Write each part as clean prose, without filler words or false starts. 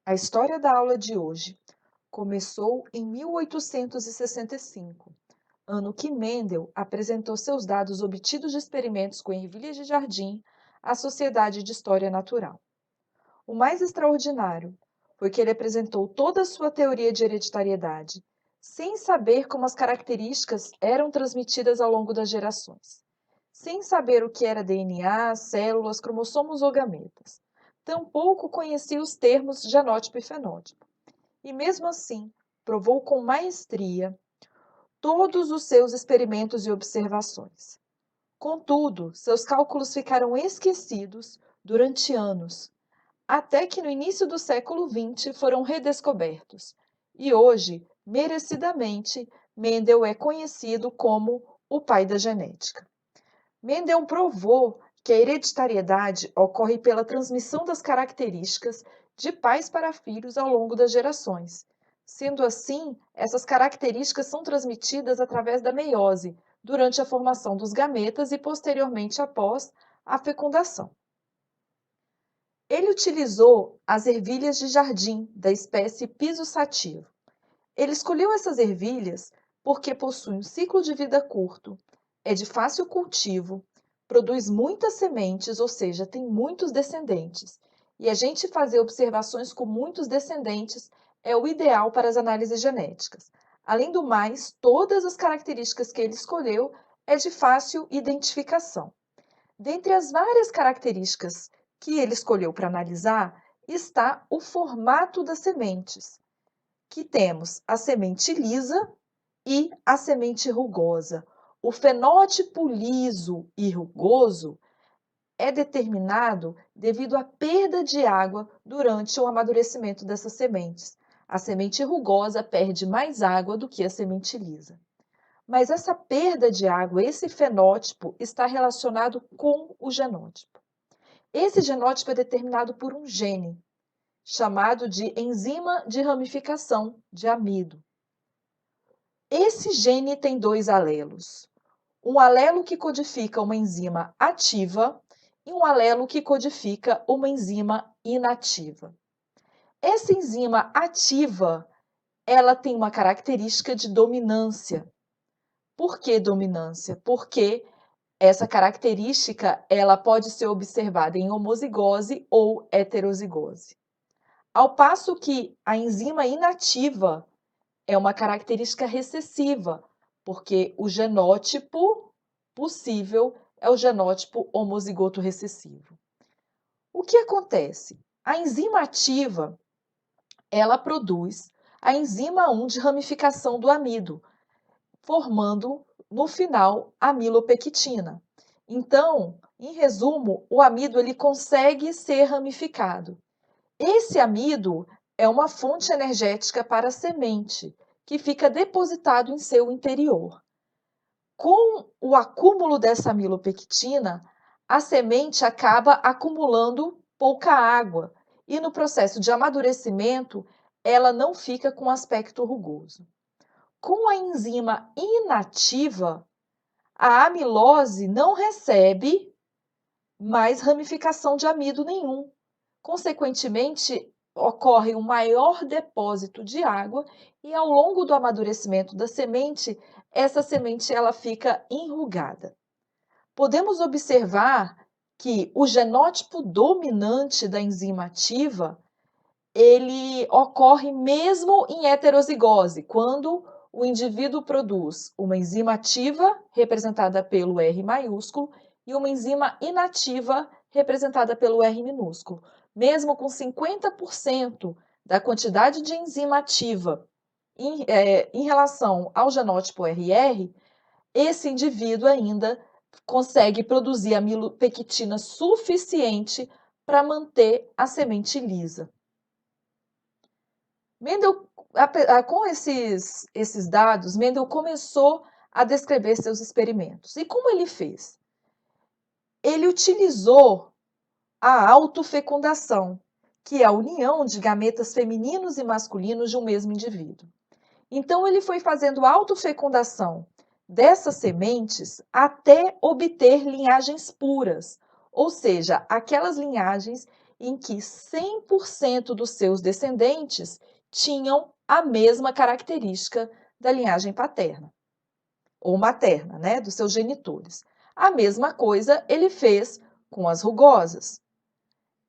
A história da aula de hoje começou em 1865, ano que Mendel apresentou seus dados obtidos de experimentos com ervilhas de jardim à Sociedade de História Natural. O mais extraordinário foi que ele apresentou toda a sua teoria de hereditariedade, sem saber como as características eram transmitidas ao longo das gerações, sem saber o que era DNA, células, cromossomos ou gametas. Tampouco conhecia os termos genótipo e fenótipo. E mesmo assim, provou com maestria todos os seus experimentos e observações. Contudo, seus cálculos ficaram esquecidos durante anos, até que no início do século XX foram redescobertos. E hoje, merecidamente, Mendel é conhecido como o pai da genética. Mendel provou que a hereditariedade ocorre pela transmissão das características de pais para filhos ao longo das gerações. Sendo assim, essas características são transmitidas através da meiose, durante a formação dos gametas e posteriormente após a fecundação. Ele utilizou as ervilhas de jardim da espécie Piso sativa. Ele escolheu essas ervilhas porque possuem um ciclo de vida curto, é de fácil cultivo, produz muitas sementes, ou seja, tem muitos descendentes. E a gente fazer observações com muitos descendentes é o ideal para as análises genéticas. Além do mais, todas as características que ele escolheu é de fácil identificação. Dentre as várias características que ele escolheu para analisar, está o formato das sementes, que temos a semente lisa e a semente rugosa. O fenótipo liso e rugoso é determinado devido à perda de água durante o amadurecimento dessas sementes. A semente rugosa perde mais água do que a semente lisa. Mas essa perda de água, esse fenótipo, está relacionado com o genótipo. Esse genótipo é determinado por um gene, chamado de enzima de ramificação de amido. Esse gene tem dois alelos. Um alelo que codifica uma enzima ativa e um alelo que codifica uma enzima inativa. Essa enzima ativa, ela tem uma característica de dominância. Por que dominância? Porque essa característica ela pode ser observada em homozigose ou heterozigose. Ao passo que a enzima inativa é uma característica recessiva, porque o genótipo possível é o genótipo homozigoto recessivo. O que acontece? A enzima ativa, ela produz a enzima 1 de ramificação do amido, formando, no final, amilopectina. Então, em resumo, o amido ele consegue ser ramificado. Esse amido é uma fonte energética para a semente, que fica depositado em seu interior. Com o acúmulo dessa amilopectina, a semente acaba acumulando pouca água e no processo de amadurecimento, ela não fica com aspecto rugoso. Com a enzima inativa, a amilose não recebe mais ramificação de amido nenhum. Consequentemente, ocorre um maior depósito de água e ao longo do amadurecimento da semente, essa semente ela fica enrugada. Podemos observar que o genótipo dominante da enzima ativa, ele ocorre mesmo em heterozigose, quando o indivíduo produz uma enzima ativa, representada pelo R maiúsculo, e uma enzima inativa, representada pelo R minúsculo. Mesmo com 50% da quantidade de enzima ativa em relação ao genótipo RR, esse indivíduo ainda consegue produzir amilopectina suficiente para manter a semente lisa. Mendel, com esses dados, Mendel começou a descrever seus experimentos. E como ele fez? Ele utilizou a autofecundação, que é a união de gametas femininos e masculinos de um mesmo indivíduo. Então, ele foi fazendo autofecundação dessas sementes até obter linhagens puras, ou seja, aquelas linhagens em que 100% dos seus descendentes tinham a mesma característica da linhagem paterna ou materna, né, dos seus genitores. A mesma coisa ele fez com as rugosas.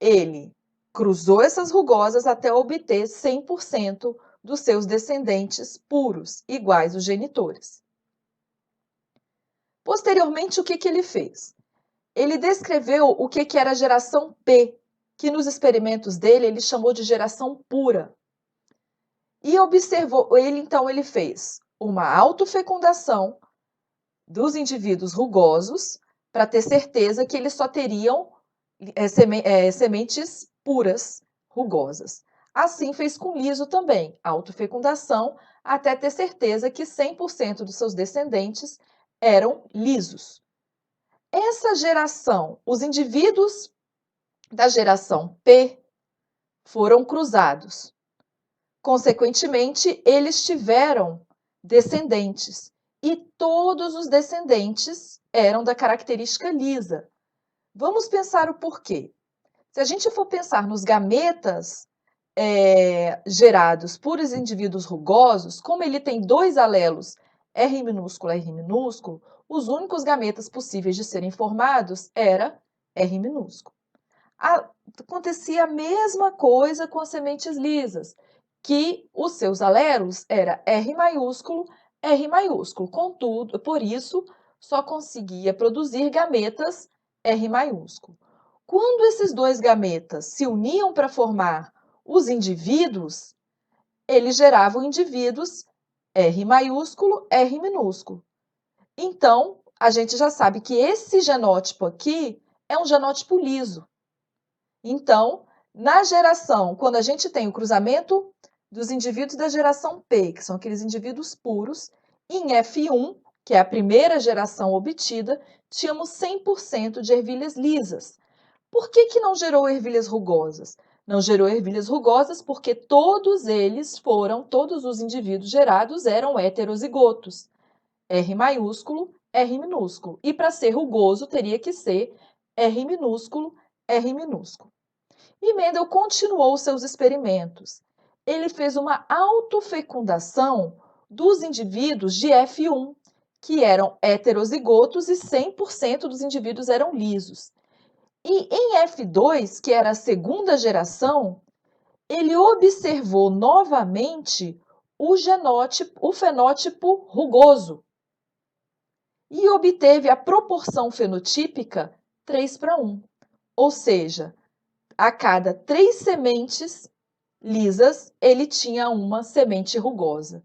Ele cruzou essas rugosas até obter 100% dos seus descendentes puros, iguais aos genitores. Posteriormente, o que ele fez? Ele descreveu o que era a geração P, que nos experimentos dele ele chamou de geração pura. E observou, então ele fez uma autofecundação dos indivíduos rugosos para ter certeza que eles só teriam sementes puras, rugosas. Assim fez com liso também, autofecundação, até ter certeza que 100% dos seus descendentes eram lisos. Essa geração, os indivíduos da geração P foram cruzados. Consequentemente, eles tiveram descendentes e todos os descendentes eram da característica lisa. Vamos pensar o porquê. Se a gente for pensar nos gametas gerados por os indivíduos rugosos, como ele tem dois alelos R minúsculo, R minúsculo, os únicos gametas possíveis de serem formados era R minúsculo. Acontecia a mesma coisa com as sementes lisas, que os seus alelos era R maiúsculo, R maiúsculo. Contudo, por isso, só conseguia produzir gametas R maiúsculo. Quando esses dois gametas se uniam para formar os indivíduos, eles geravam indivíduos R maiúsculo, R minúsculo. Então, a gente já sabe que esse genótipo aqui é um genótipo liso. Então, na geração, quando a gente tem o cruzamento dos indivíduos da geração P, que são aqueles indivíduos puros, em F1, que é a primeira geração obtida, tínhamos 100% de ervilhas lisas. Por que não gerou ervilhas rugosas? Não gerou ervilhas rugosas porque todos os indivíduos gerados eram heterozigotos. R maiúsculo, R minúsculo. E para ser rugoso, teria que ser R minúsculo, R minúsculo. E Mendel continuou seus experimentos. Ele fez uma autofecundação dos indivíduos de F1, que eram heterozigotos e 100% dos indivíduos eram lisos. E em F2, que era a segunda geração, ele observou novamente o fenótipo rugoso e obteve a proporção fenotípica 3:1, ou seja, a cada 3 sementes lisas, ele tinha uma semente rugosa.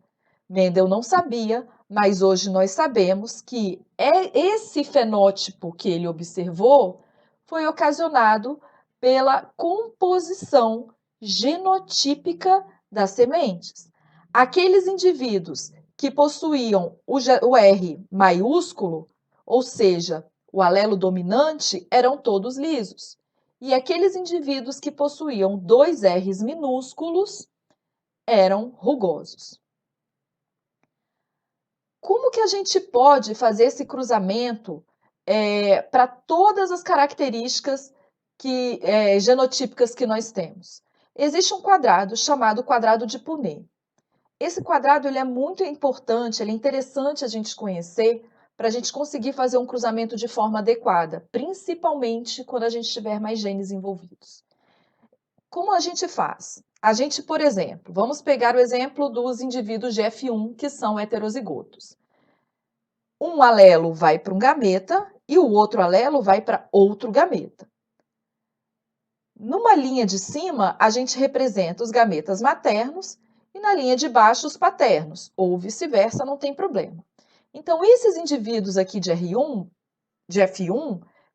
Mendel não sabia, mas hoje nós sabemos que esse fenótipo que ele observou foi ocasionado pela composição genotípica das sementes. Aqueles indivíduos que possuíam o R maiúsculo, ou seja, o alelo dominante, eram todos lisos. E aqueles indivíduos que possuíam dois R's minúsculos eram rugosos. Como que a gente pode fazer esse cruzamento para todas as características genotípicas que nós temos? Existe um quadrado chamado quadrado de Punnett. Esse quadrado ele é muito importante, ele é interessante a gente conhecer para a gente conseguir fazer um cruzamento de forma adequada, principalmente quando a gente tiver mais genes envolvidos. Como a gente faz? A gente, por exemplo, vamos pegar o exemplo dos indivíduos de F1 que são heterozigotos. Um alelo vai para um gameta e o outro alelo vai para outro gameta. Numa linha de cima, a gente representa os gametas maternos e na linha de baixo os paternos, ou vice-versa, não tem problema. Então, esses indivíduos aqui de F1,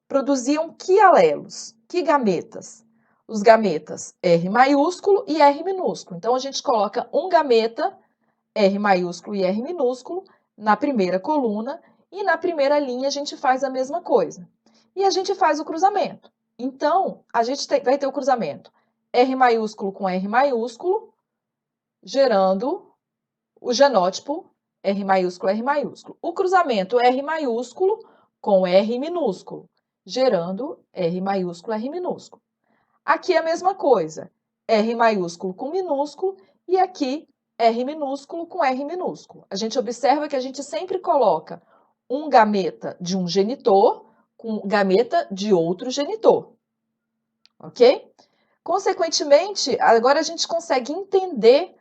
produziam que alelos? Que gametas? Os gametas R maiúsculo e R minúsculo. Então, a gente coloca um gameta, R maiúsculo e R minúsculo, na primeira coluna, e na primeira linha a gente faz a mesma coisa. E a gente faz o cruzamento. Então, a gente vai ter o cruzamento R maiúsculo com R maiúsculo, gerando o genótipo R maiúsculo, R maiúsculo. O cruzamento R maiúsculo com R minúsculo, gerando R maiúsculo, R minúsculo. Aqui é a mesma coisa, R maiúsculo com minúsculo, e aqui R minúsculo com R minúsculo. A gente observa que a gente sempre coloca um gameta de um genitor com gameta de outro genitor, ok? Consequentemente, agora a gente consegue entender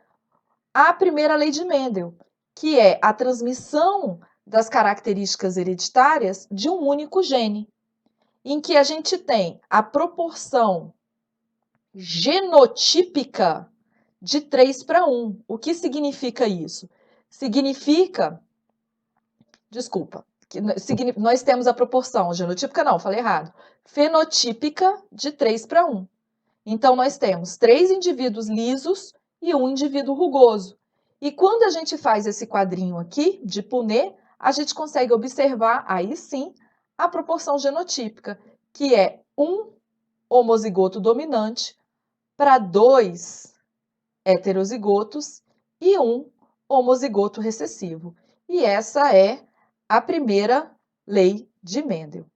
a primeira lei de Mendel, que é a transmissão das características hereditárias de um único gene, em que a gente tem a proporção genotípica de 3:1. O que significa isso? Significa, desculpa, que nós temos a proporção genotípica, não, falei errado, fenotípica de 3:1. Então, nós temos 3 indivíduos lisos e um indivíduo rugoso. E quando a gente faz esse quadrinho aqui, de Punnett, a gente consegue observar, aí sim, a proporção genotípica, que é um homozigoto dominante para 2 heterozigotos e um homozigoto recessivo. E essa é a primeira lei de Mendel.